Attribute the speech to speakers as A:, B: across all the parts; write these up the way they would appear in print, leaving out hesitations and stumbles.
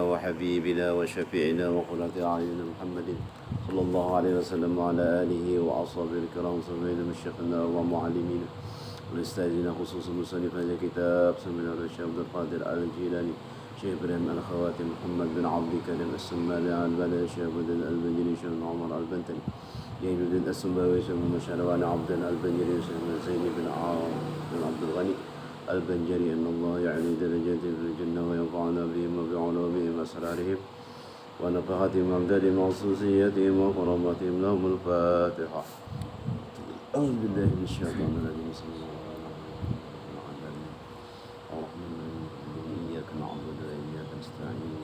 A: وحبيبنا وشفيعنا وقرة أعيننا محمد صلى الله عليه وسلم وعلى آله وأصحابه الكرام سمعنا مشيخنا ومعلمينا والأستاذين خصوصا مصنف هذا الكتاب سمعنا الشيخ عبد القادر الجيلاني شيخ إبراهيم الخواتم محمد بن عبد الكريم السمالي البلد شيخ بدر البنجري شيخ عمر البنتني يجد السماوي شيخ مشروان عبد البنجري شيخ زين بن عبد الغني البنجري أن الله يعلي درجاتهم في الجنة وينفعنا بهم وبعلومهم أسرارهم ونفحتهم أمدادهم وخصوصياتهم وكراماتهم لهم الفاتحة. أعوذ بالله من الشيطان الرجيم بسم الله الرحمن الرحيم إياك نعبد وإياك نستعين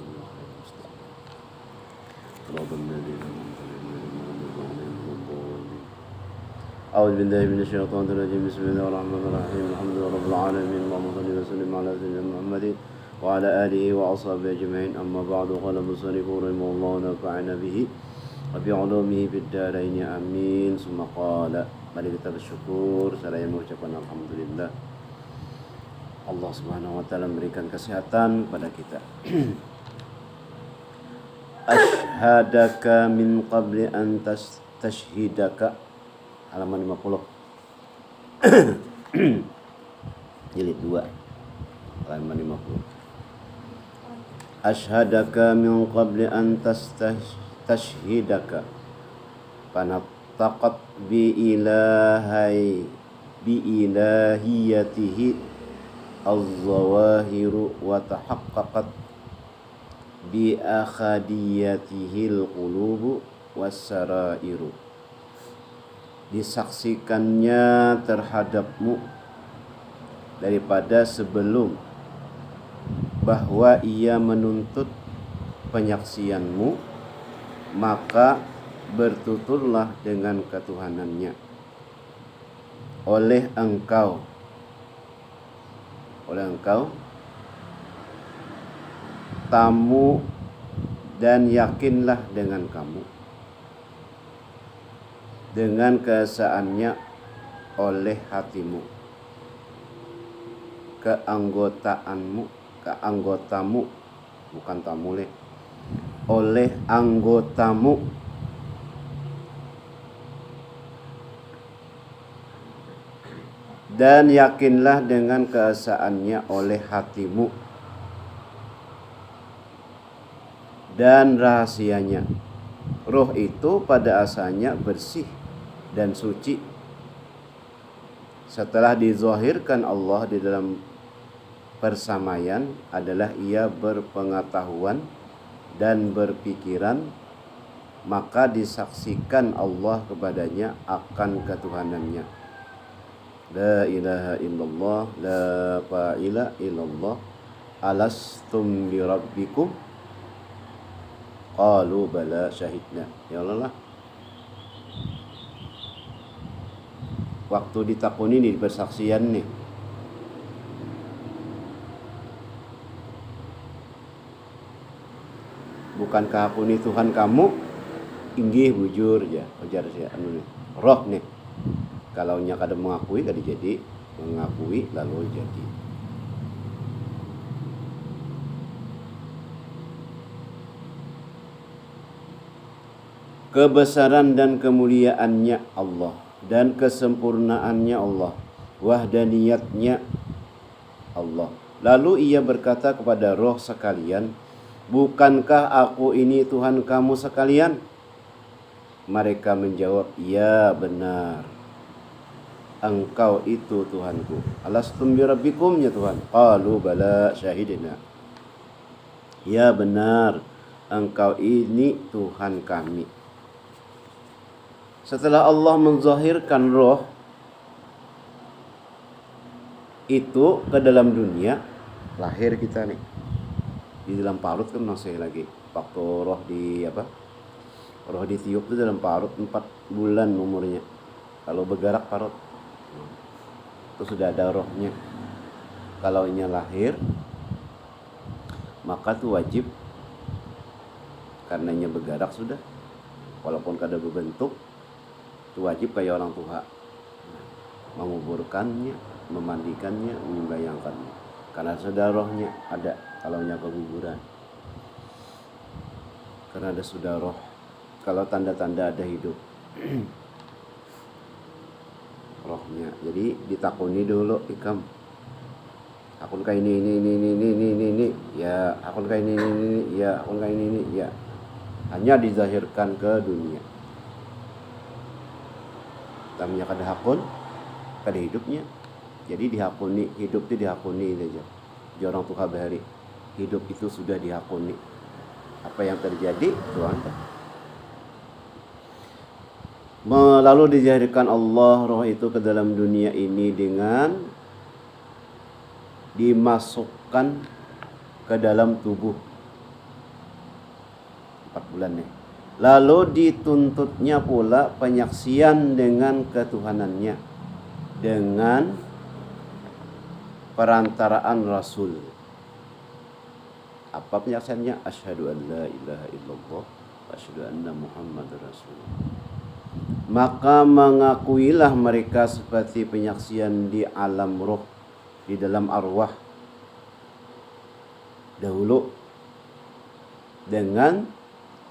A: صراط الذين أنعمت عليهم أعوذ بالله من الشيطان الرجيم بسم الله الرحمن الرحيم الحمد لله رب العالمين اللهم صل وسلم على سيدنا محمد وعلى آله وأصحابه أجمعين أما بعد قال المصنف رحمه الله ونفعنا به وبعلومه في الدارين آمين ثم قال mari kita bersyukur seraya mengucapkan alhamdulillah Allah Subhanahu wa taala memberikan kesehatan pada kita. Ashhadaka min qabli an tashhidaka halaman 50 jilid 2 halaman 50. Ashhadaka min qabli an tashhidaka fanataqat bi ilahiyatihi az-zawahiru wa tahaqqaqat bi akhadiyatihil qulubu was-sarairu. Disaksikannya terhadapmu daripada sebelum bahwa ia menuntut penyaksianmu, maka bertuturlah dengan ketuhanannya oleh engkau tamu, dan yakinlah dengan kamu dengan keesaannya oleh hatimu, keanggotamu bukan tamu oleh anggotamu dan yakinlah dengan keesaannya oleh hatimu dan rahasianya. Roh itu pada asalnya bersih dan suci. Setelah dizahirkan Allah di dalam persamaian adalah ia berpengetahuan dan berpikiran, maka disaksikan Allah kepadanya akan ketuhanannya. La ilaha illallah, la fa'ila illallah, alastum bi rabbikum qalu bala syahidna. Ya Allah, waktu ditakuni di persaksian nih, bukankah aku nih Tuhan kamu? Inggih bujur ya, ujar saya roh nih. Kalau nya kada mengakui kada jadi, mengakui lalu jadi. Kebesaran dan kemuliaannya Allah dan kesempurnaannya Allah, wahdaniyatnya Allah. Lalu ia berkata kepada roh sekalian, bukankah aku ini Tuhan kamu sekalian? Mereka menjawab, ya benar, engkau itu Tuhanku. Alastum bi rabbikum, ya Tuhan. Qalu bala syahidina. Ya benar, engkau ini Tuhan kami. Setelah Allah menzahirkan roh itu ke dalam dunia, lahir kita nih. Di dalam parut kan masih lagi. Waktu roh roh ditiup itu dalam parut 4 bulan umurnya. Kalau bergerak parut itu sudah ada rohnya. Kalau ini lahir, maka itu wajib, karenanya bergerak sudah, walaupun kada berbentuk, itu wajib kayak orang tua, menguburkannya, memandikannya, membayangkannya, karena sudah rohnya ada kalau nya keguguran. karena ada sudah roh. Kalau tanda-tanda ada hidup rohnya. Jadi ditakuni dulu ikam. Akun kayak ini. Ya, akun kayak ini. Ya, akun kayak ini. Ya. Hanya dizahirkan ke dunia. Tamnya kada hakun, kada hidupnya. Jadi dihakuni, hidup itu dihakuni saja. Jorang tuh kabari. Hidup itu sudah dihakuni. Apa yang terjadi itu Anda. Lalu dijadikan Allah roh itu ke dalam dunia ini dengan dimasukkan ke dalam tubuh 4 bulan nih. Lalu dituntutnya pula penyaksian dengan ketuhanannya dengan perantaraan Rasul. Apa penyaksiannya? Asyhadu an la ilaha illallah wa asyhadu anna Muhammadar Rasulullah. Maka mengakuilah mereka seperti penyaksian di alam roh, di dalam arwah dahulu dengan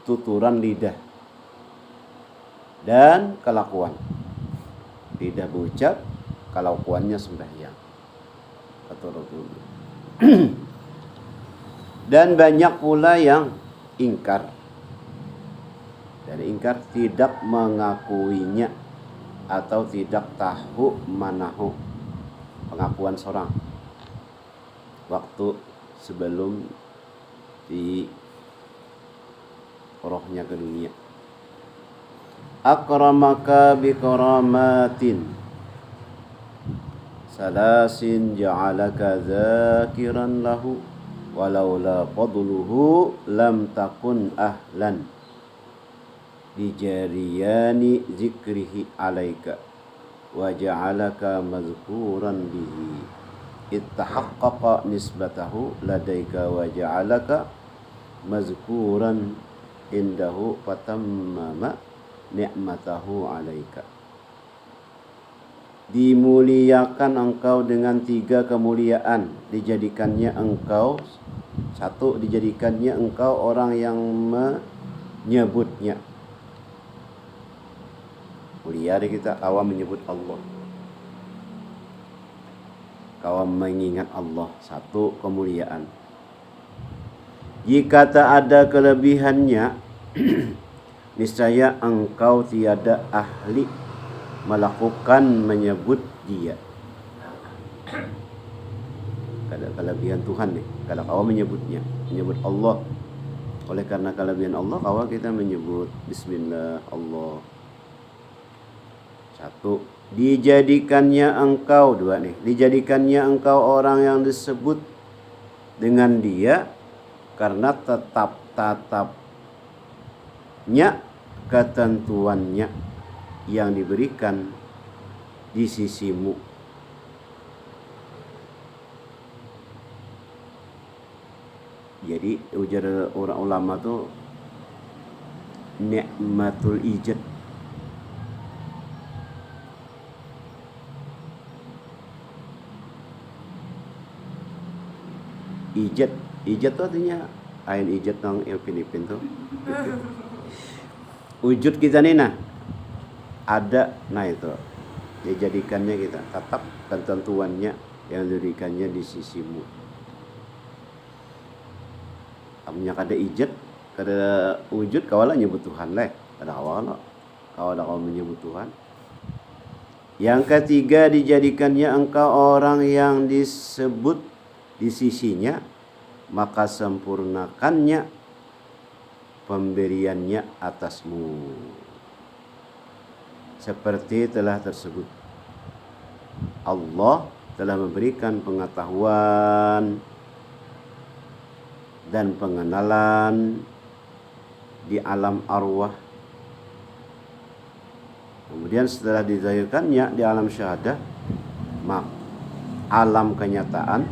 A: tuturan lidah dan kelakuan. Lidah berucap, kelakuannya sembahyang. Kata Rasulullah. Dan banyak pula yang ingkar. Dan ingkar tidak mengakuinya atau tidak tahu manahu pengakuan seorang waktu sebelum di rohnya ke dunia. Akramaka bikaramatin salasin ja'alaka zakiran lahu walaula fadluhu lam takun ahlan dijariyani zikrihi alaika wa ja'alaka mazkuran bihi ittahaqqaqa nisbatahu ladaika wa ja'alaka mazkuran indahu fatammama ni'matahu alaika. Dimuliakan engkau dengan 3 kemuliaan. Dijadikannya engkau, 1, dijadikannya engkau orang yang menyebutnya. Mulia di kita, kau menyebut Allah, kau mengingat Allah. 1 kemuliaan. Jika tak ada kelebihannya, niscaya engkau tiada ahli melakukan menyebut dia. Ada kelebihan Tuhan nih, kalau kau menyebutnya, menyebut Allah. Oleh karena kelebihan Allah, kau kita menyebut Bismillah Allah. 1. Dijadikannya engkau, 2 nih, dijadikannya engkau orang yang disebut dengan dia karena tetapnya ketentuannya yang diberikan di sisimu. Jadi ujar orang ulama tuh ni'matul ijad. Ijad itu artinya ain ijad nang yang Filipin tuh. Wujud kita nih nah ada, nah itu dijadikannya kita tetap ketentuannya yang diberikannya di sisimu. Amnya kada ijad, kada wujud kawala nyebut Tuhan leh, kada kawala kau menyebut Tuhan. Yang ketiga, dijadikannya engkau orang yang disebut di sisinya, maka sempurnakannya pemberiannya atasmu. Seperti telah tersebut, Allah telah memberikan pengetahuan dan pengenalan di alam arwah. Kemudian setelah dizahirkannya di alam syahadah, alam kenyataan.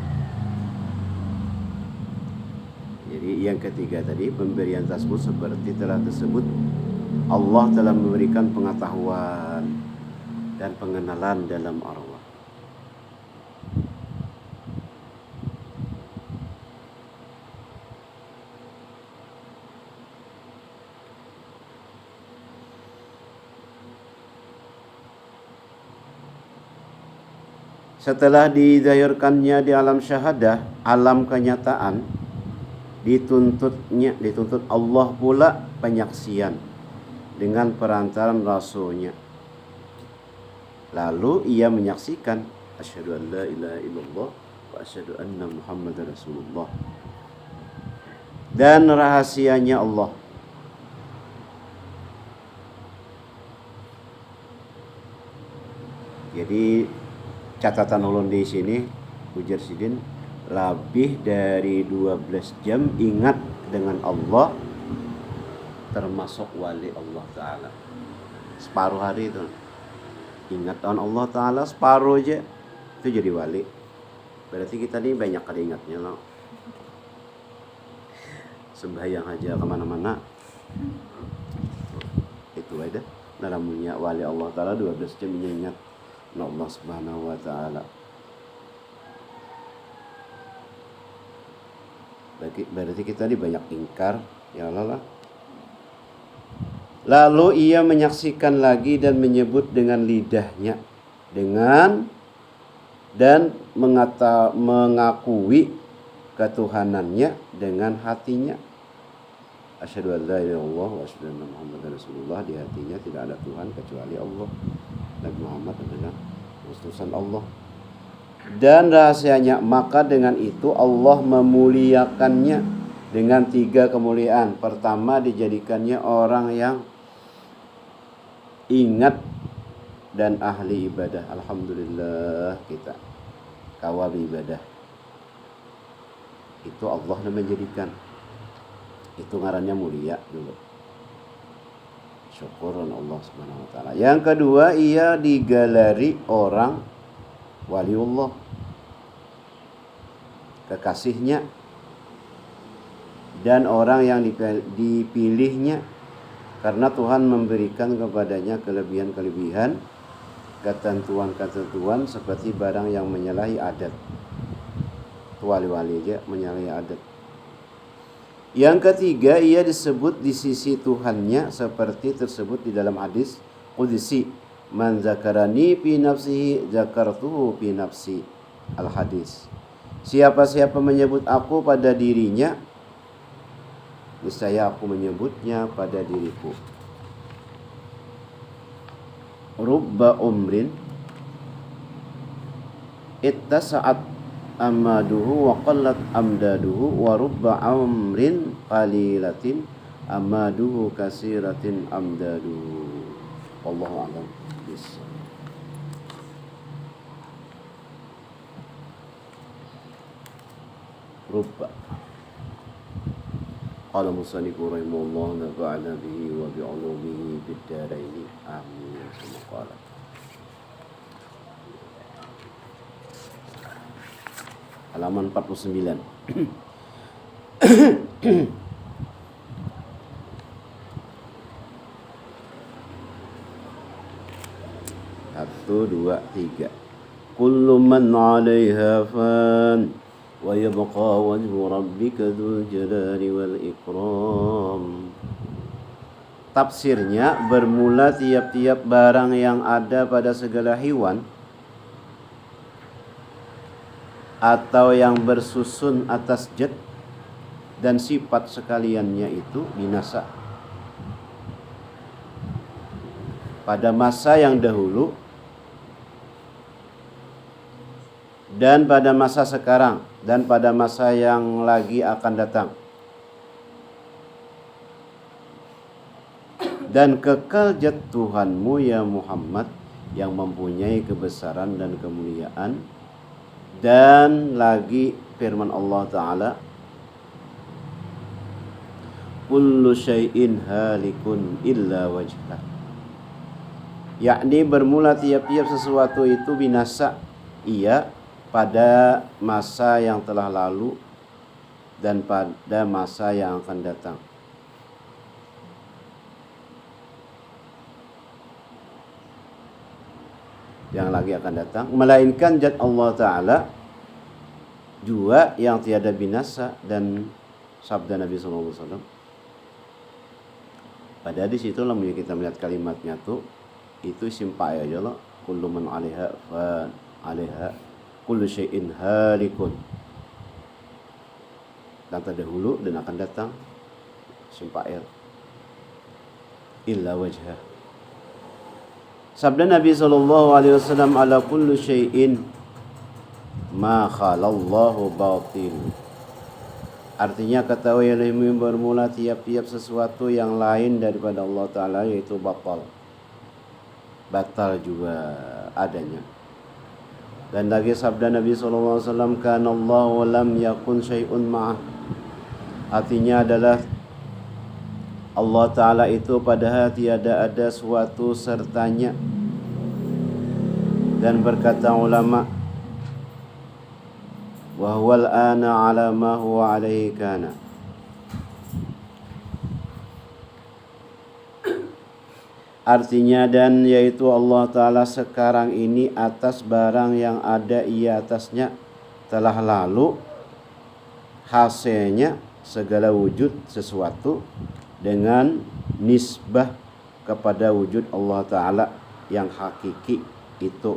A: Jadi yang ketiga tadi, pemberian tersebut seperti telah tersebut, Allah telah memberikan pengetahuan dan pengenalan dalam arwah. Setelah dizahirkannya di alam syahadah, alam kenyataan, dituntut Allah pula penyaksian dengan perantaran rasulnya. Lalu ia menyaksikan asyhadu an la ilaha illallah wa asyhadu anna muhammadar rasulullah. Dan rahasianya Allah. Jadi catatan ulun di sini ujar Sidin, lebih dari 12 jam ingat dengan Allah, termasuk wali Allah Ta'ala. Separuh hari itu ingat dengan Allah Ta'ala, separuh aja itu jadi wali. Berarti kita ini banyak kali ingatnya loh. Sembahyang aja kemana-mana itu aja. Namanya wali Allah Ta'ala 12 jam ingat Allah Subhanahu wa Ta'ala. Berarti kita ini banyak ingkar ya Allah. Lalu ia menyaksikan lagi dan menyebut dengan lidahnya dan mengakui ketuhanannya dengan hatinya. Asyhadu an la ilaha illallah wa asyhadu anna muhammadar rasulullah. Di hatinya tidak ada Tuhan kecuali Allah. Nabi Muhammad adalah utusan Allah. Dan rahasianya, maka dengan itu Allah memuliakannya dengan 3 kemuliaan. Pertama, dijadikannya orang yang ingat dan ahli ibadah. Alhamdulillah kita kawal ibadah. Itu Allah yang menjadikan. Itu ngarannya mulia dulu. Syukuran Allah Subhanahu wa Ta'ala. Yang kedua, ia digelari orang waliullah, kekasihnya, dan orang yang dipilihnya, karena Tuhan memberikan kepadanya kelebihan-kelebihan, ketentuan-ketentuan seperti barang yang menyalahi adat. Wali-wali aja menyalahi adat. Yang ketiga, ia disebut di sisi Tuhannya seperti tersebut di dalam hadis qudsi, man zakarani fi nafsihi zakartuhu fi nafsi. Al-hadis. Siapa-siapa menyebut aku pada dirinya, niscaya aku menyebutnya pada diriku. Rubba umrin ittasa'at amaduhu wa qallat amdaduhu wa rubba amrin qalilatin amaduhu kasiratin amdaduhu. Wallahu a'lam. Rubba qala musannifu rahimahullah nafa'ana bihi wa bi'ulumihi bid daraini amin. Qala halaman 49. Satu, dua, tiga. Kullu man 'alaiha fan wa yabqa wajhu rabbika dzul jalali wal ikram. Tafsirnya, bermula tiap-tiap barang yang ada pada segala hewan atau yang bersusun atas zat dan sifat sekaliannya itu binasa. Pada masa yang dahulu dan pada masa sekarang dan pada masa yang lagi akan datang. Dan kekal zat Tuhanmu ya Muhammad yang mempunyai kebesaran dan kemuliaan. Dan lagi firman Allah Ta'ala, kullu syai'in halikun illa wajhah. Yakni bermula tiap-tiap sesuatu itu binasa, ia pada masa yang telah lalu dan pada masa yang akan datang. Yang lagi akan datang, melainkan zat Allah Ta'ala jua yang tiada binasa. Dan sabda Nabi SAW, pada di situ lah kita melihat kalimatnya tuh, itu simpai aja loh, kullu man 'alaiha fan, 'alaiha kullu syai'in halikun, dan terdahulu dan akan datang sumpah air, illa wajhah. Sabda Nabi SAW, ala kullu syai'in ma khalallahu batil. Artinya ketahuilah bermula tiap-tiap sesuatu yang lain daripada Allah Ta'ala, yaitu batal. Batal juga adanya. Dan lagi sabda Nabi SAW, kana Allah wa lam yakun syai'un ma'ah. Artinya adalah Allah Ta'ala itu padahal tiada ada suatu sertanya. Dan berkata ulama, wa huwal ana ala ma huwa alaihi kana. Artinya dan yaitu Allah Ta'ala sekarang ini atas barang yang ada ia atasnya telah lalu, hasilnya segala wujud sesuatu dengan nisbah kepada wujud Allah Ta'ala yang hakiki itu.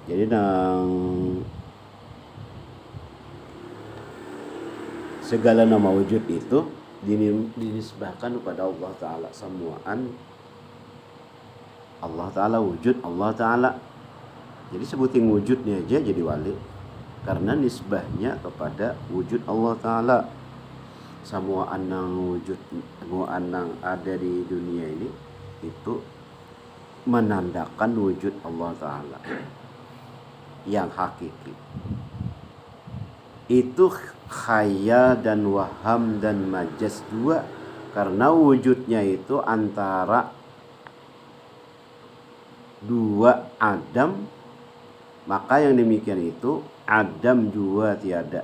A: Jadi segala nama wujud itu dinisbahkan kepada Allah Ta'ala. Semuaan Allah Ta'ala, wujud Allah Ta'ala. Jadi sebutin wujudnya aja jadi wali, karena nisbahnya kepada wujud Allah Ta'ala. Semua anang wujud, semua anang ada di dunia ini itu menandakan wujud Allah Ta'ala yang hakiki. Itu khayal dan waham dan majas dua, karena wujudnya itu antara dua adam, maka yang demikian itu adam juga tiada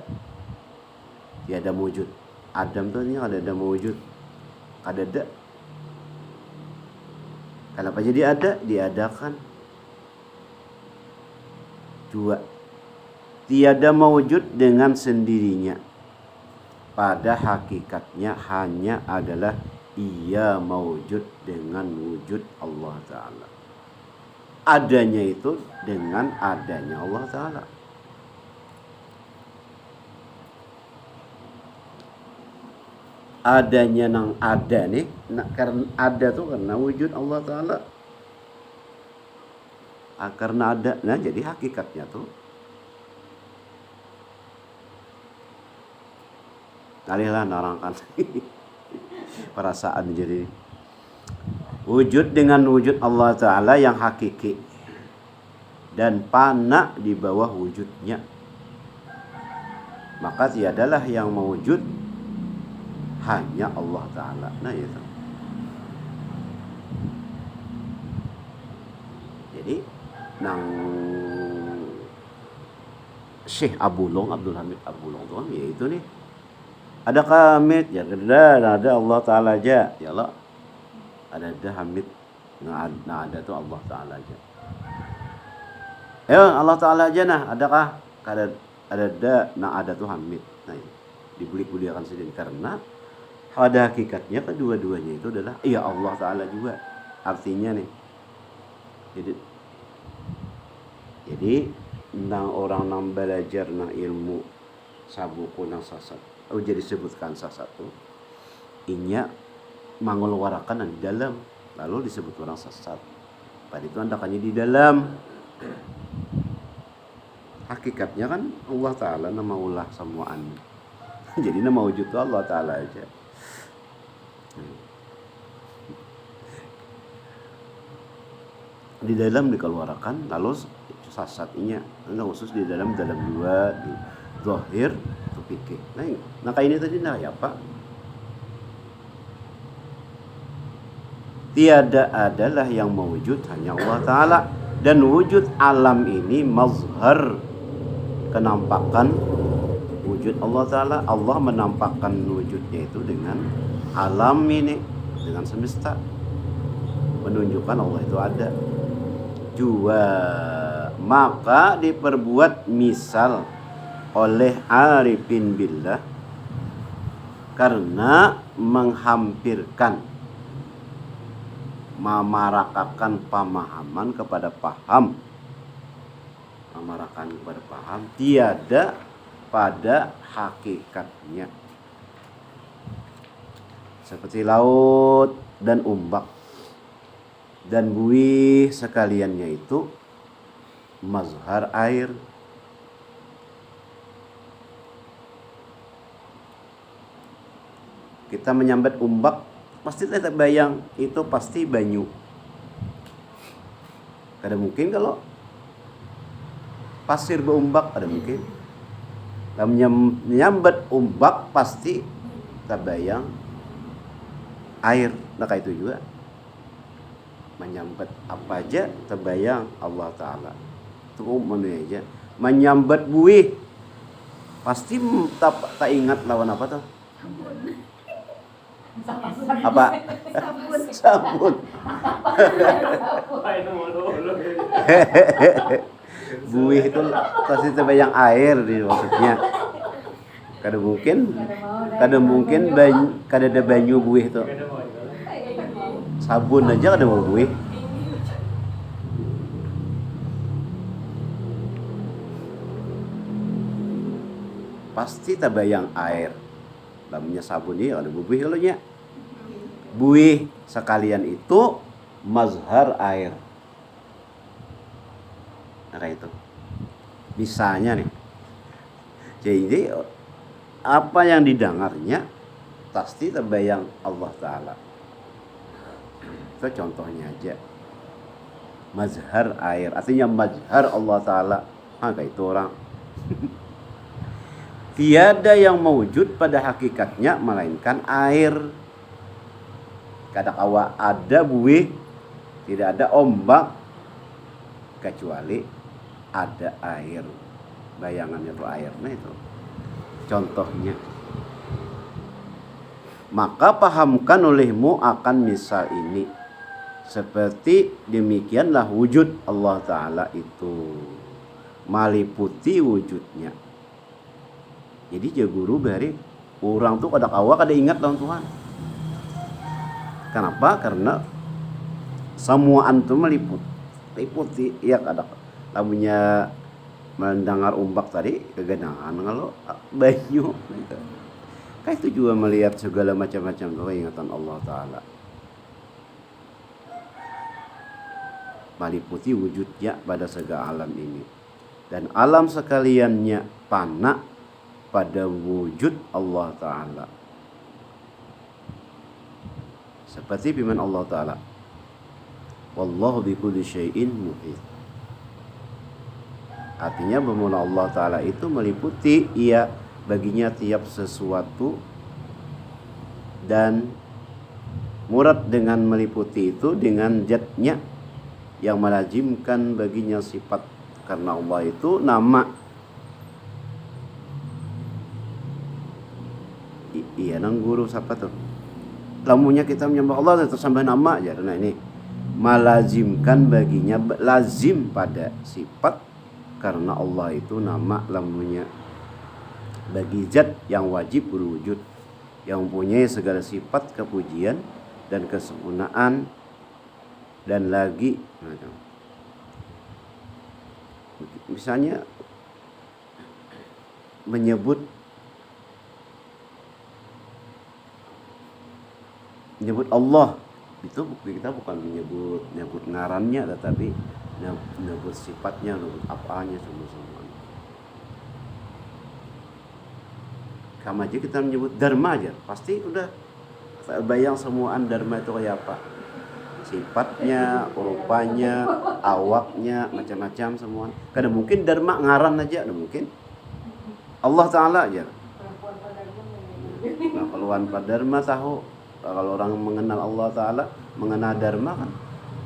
A: wujud. Adam itu ini ada wujud, ada. Kenapa jadi ada? Diadakan. Dua, tiada mewujud dengan sendirinya. Pada hakikatnya hanya adalah ia mewujud dengan wujud Allah Ta'ala. Adanya itu dengan adanya Allah Ta'ala. Adanya nang ada nih, karena ada tuh karena wujud Allah Ta'ala. Karena ada, nah jadi hakikatnya tuh kalilah narangkan perasaan. Jadi wujud dengan wujud Allah Ta'ala yang hakiki dan pana di bawah wujudnya, maka tiadalah yang mewujud, hanya Allah Ta'ala. Nah itu. Jadi nang Syekh Abdul Hamid Abulong tuh ya itu nih. Ada Hamid ya, ada Allah Ta'ala aja ya Allah. Ada Hamid, nah ada tuh Allah Ta'ala aja. Allah Ta'ala aja nah, adakah? Ada tuh Hamid. Nah, dibulik-bulikan sendiri karena pada hakikatnya kedua-duanya itu adalah ya Allah Ta'ala juga. Artinya nih. Jadi orang nang belajar nang ilmu sabuku nang sasat. Jadi sebutkan sasatu. Inya mengeluarkan di dalam, lalu disebut orang sesat. Pada itu andakannya di dalam. Hakikatnya kan Allah Ta'ala nama ulah semuaan. Jadi nama wujud itu Allah Ta'ala aja. Di dalam dikeluarkan, lalu sasatnya khusus di dalam dua, di zahir itu fikih. Nah kayak ini tadi nah ya Pak. Tiada adalah yang mewujud hanya Allah Ta'ala. Dan wujud alam ini mazhar, kenampakan wujud Allah Ta'ala. Allah menampakkan wujudnya itu dengan alam ini, dengan semesta, menunjukkan Allah itu ada. Jua maka diperbuat misal oleh arifin billah karena menghampirkan, memarakakan pemahaman kepada paham, memarakakan kepada paham, tiada pada hakikatnya. Seperti laut dan ombak dan buih sekaliannya itu mazhar air. Kita menyambat ombak, pasti kita bayang itu pasti banyu. Kada mungkin kalau pasir berombak, ada mungkin. Menyambat ombak pasti terbayang air. Nah kayak itu juga menyambat apa aja terbayang Allah Ta'ala. Itu umumnya aja. Menyambat buih pasti tak ingat lawan apa tuh? Apa? Sabun. Buih itu pasti terbayang air di maksudnya. Kada mungkin kada ada banyu buih itu. Sabun aja kada mau buih. Pasti terbayang air. Namanya sabun ini ada buih kalau nya. Buih sekalian itu mazhar air. Nah kayak itu. Misalnya nih. Jadi apa yang didengarnya pasti terbayang Allah Ta'ala. Itu contohnya aja. Mazhar air. Artinya mazhar Allah Ta'ala. Kayak itu orang. Tiada yang mewujud pada hakikatnya melainkan air. Kadang ada buih, tidak ada ombak, kecuali ada air. Bayangannya itu air. Nah itu contohnya. Maka pahamkan olehmu akan misal ini. Seperti demikianlah wujud Allah Ta'ala itu. Meliputi wujudnya. Jadi dia guru bari orang tuh kada ingat lawan Tuhan. Kenapa? Karena semua antum meliputi ya kada lamunya mendengar ombak tadi kegenangan kalau banyu gitu. Kayak itu juga melihat segala macam-macam keingatan Allah Ta'ala. Meliputi wujudnya pada segala alam ini. Dan alam sekaliannya fana pada wujud Allah Ta'ala. Seperti firman Allah Ta'ala, wallahu bikulli syai'in muhit. Artinya bahwa Allah Ta'ala itu meliputi ia baginya tiap sesuatu, dan murad dengan meliputi itu dengan zatnya yang melazimkan baginya sifat. Karena Allah itu nama. Iya nang guru siapa tuh? Lamunya kita menyembah Allah tetap sampai nama aja. Nah ini melazimkan baginya lazim pada sifat, karena Allah itu nama lamunya bagi zat yang wajib berwujud, yang mempunyai segala sifat kepujian dan kesempurnaan, dan lagi misalnya menyebut Allah itu kita bukan menyebut ngarannya, tetapi menyebut sifatnya, menyebut apanya semua. Kamu aja kita menyebut dharma aja, pasti udah bayang semuaan dharma itu kayak apa, sifatnya, rupanya, awaknya, macam-macam semua. Kada mungkin dharma ngaran aja, ada mungkin. Allah Ta'ala aja. Nah, keluhan pada dharma tahu. Kalau orang mengenal Allah Ta'ala, mengenal dharma kan.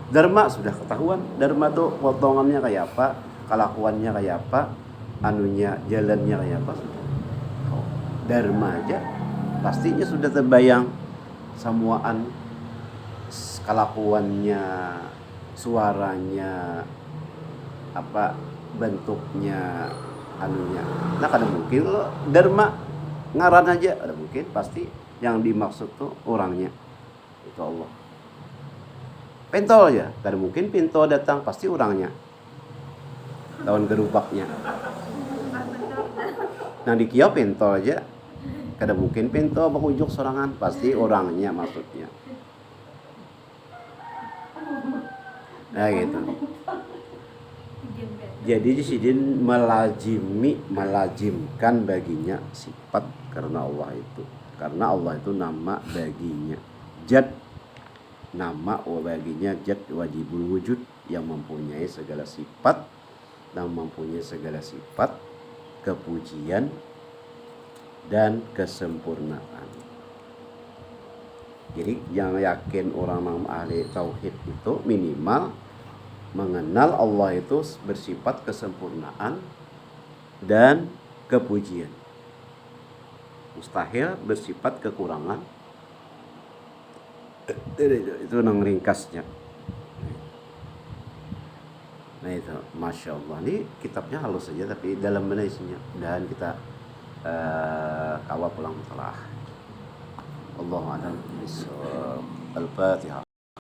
A: Dharma sudah ketahuan. Dharma tuh potongannya kayak apa, kelakuannya kayak apa, anunya, jalannya kayak apa. Dharma aja pastinya sudah terbayang semuaan, kelakuannya, suaranya, apa bentuknya, anunya. Nah kada mungkin lo dharma ngaran aja ada mungkin pasti yang dimaksud tuh orangnya itu Allah. Pentol aja, ada mungkin pintu datang pasti orangnya. Tahun gerubaknya. Nah di kios pentol aja, kada mungkin pintu mengunjuk sorangan pasti orangnya maksudnya. Nah gitu. Jadi di sini melazimkan baginya sifat karena Allah itu. Karena Allah itu nama baginya Jad, nama baginya Jad wajibul wujud yang mempunyai segala sifat dan mempunyai segala sifat kepujian dan kesempurnaan. Jadi yang yakin orang ahli tauhid itu minimal mengenal Allah itu bersifat kesempurnaan dan kepujian. Mustahil bersifat kekurangan. Itu nang ringkasnya. Nah itu, Masya Allah. Ini kitabnya halus saja tapi dalam mana isinya. Dan kita kawal pulang telah. Allahu a'lam. Al-Fatihah.